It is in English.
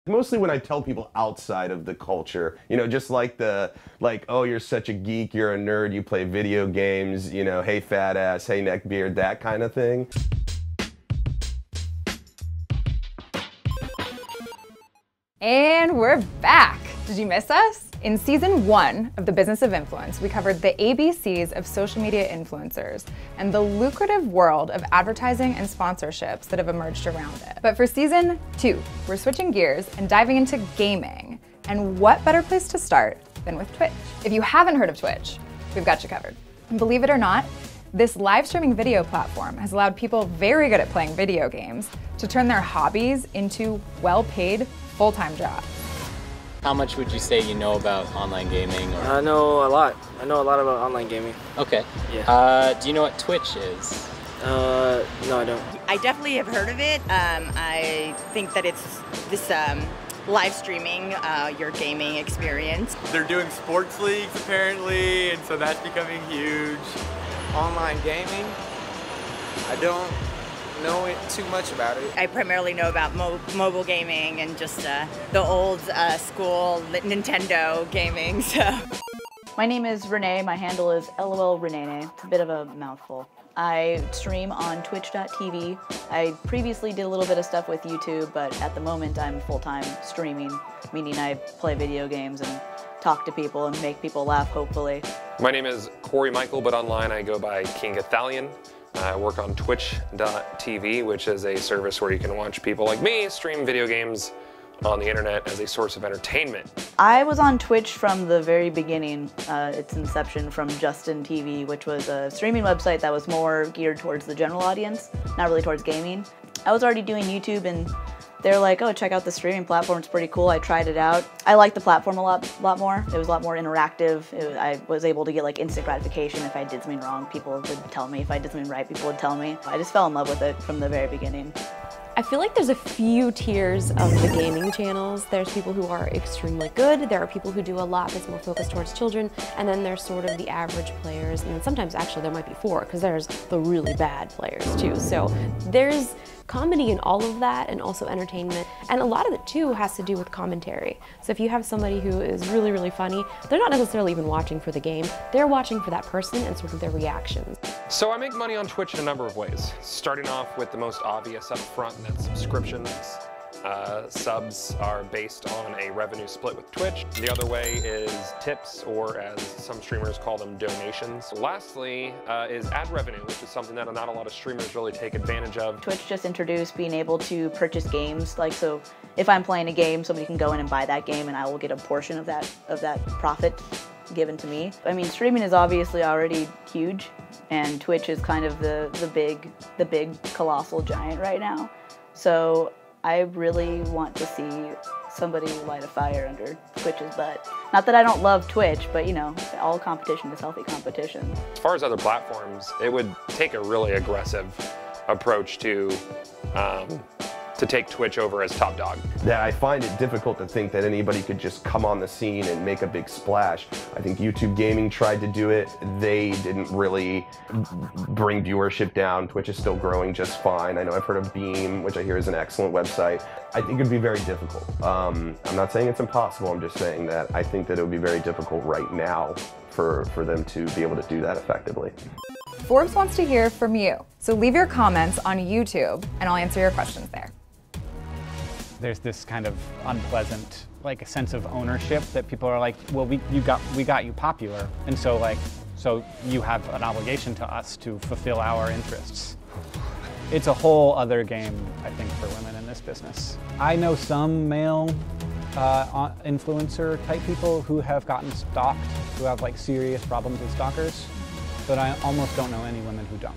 Mostly when I tell people outside of the culture, just like oh, you're such a geek, you're a nerd, you play video games, hey fat ass, hey neckbeard, that kind of thing. And we're back. Did you miss us? In season 1 of The Business of Influence, we covered the ABCs of social media influencers and the lucrative world of advertising and sponsorships that have emerged around it. But for season 2, we're switching gears and diving into gaming. And what better place to start than with Twitch? If you haven't heard of Twitch, we've got you covered. And believe it or not, this live streaming video platform has allowed people very good at playing video games to turn their hobbies into well-paid full-time jobs. How much would you say you know about online gaming? Or? I know a lot. I know a lot about online gaming. Okay. Yeah. Do you know what Twitch is? No, I don't. I definitely have heard of it. I think that it's this live streaming your gaming experience. They're doing sports leagues apparently, and so that's becoming huge. Online gaming? I don't know too much about it. I primarily know about mobile gaming and just the old school Nintendo gaming. So. My name is Renee. My handle is LOLRenee. It's a bit of a mouthful. I stream on twitch.tv. I previously did a little bit of stuff with YouTube, but at the moment I'm full-time streaming, meaning I play video games and talk to people and make people laugh, hopefully. My name is Corey Michael, but online I go by King Ithalian. I work on twitch.tv, which is a service where you can watch people like me stream video games on the internet as a source of entertainment. I was on Twitch from the very beginning, its inception from Justin TV, which was a streaming website that was more geared towards the general audience, not really towards gaming. I was already doing YouTube and they're like, oh, check out the streaming platform, it's pretty cool. I tried it out. I liked the platform a lot more. It was a lot more interactive. I was able to get like instant gratification if I did something wrong. People would tell me. If I did something right, people would tell me. I just fell in love with it from the very beginning. I feel like there's a few tiers of the gaming channels. There's people who are extremely good, there are people who do a lot that's more focused towards children, and then there's sort of the average players, and sometimes actually there might be 4, because there's the really bad players too. So there's comedy in all of that, and also entertainment, and a lot of it too has to do with commentary. So if you have somebody who is really, really funny, they're not necessarily even watching for the game, they're watching for that person and sort of their reactions. So I make money on Twitch in a number of ways. Starting off with the most obvious up front, and that's subscriptions. Subs are based on a revenue split with Twitch. The other way is tips, or as some streamers call them, donations. Lastly is ad revenue, which is something that not a lot of streamers really take advantage of. Twitch just introduced being able to purchase games. Like, so if I'm playing a game, somebody can go in and buy that game and I will get a portion of that profit given to me. I mean, streaming is obviously already huge, and Twitch is kind of the big colossal giant right now. So I really want to see somebody light a fire under Twitch's butt. Not that I don't love Twitch, but all competition is healthy competition. As far as other platforms, it would take a really aggressive approach to take Twitch over as top dog. That I find it difficult to think that anybody could just come on the scene and make a big splash. I think YouTube Gaming tried to do it. They didn't really bring viewership down. Twitch is still growing just fine. I know I've heard of Beam, which I hear is an excellent website. I think it'd be very difficult. I'm not saying it's impossible, I'm just saying that I think that it would be very difficult right now for them to be able to do that effectively. Forbes wants to hear from you, so leave your comments on YouTube and I'll answer your questions there. There's this kind of unpleasant, like, a sense of ownership that people are like, well, we got you popular, and so you have an obligation to us to fulfill our interests. It's a whole other game, I think, for women in this business. I know some male influencer type people who have gotten stalked, who have like serious problems with stalkers, but I almost don't know any women who don't.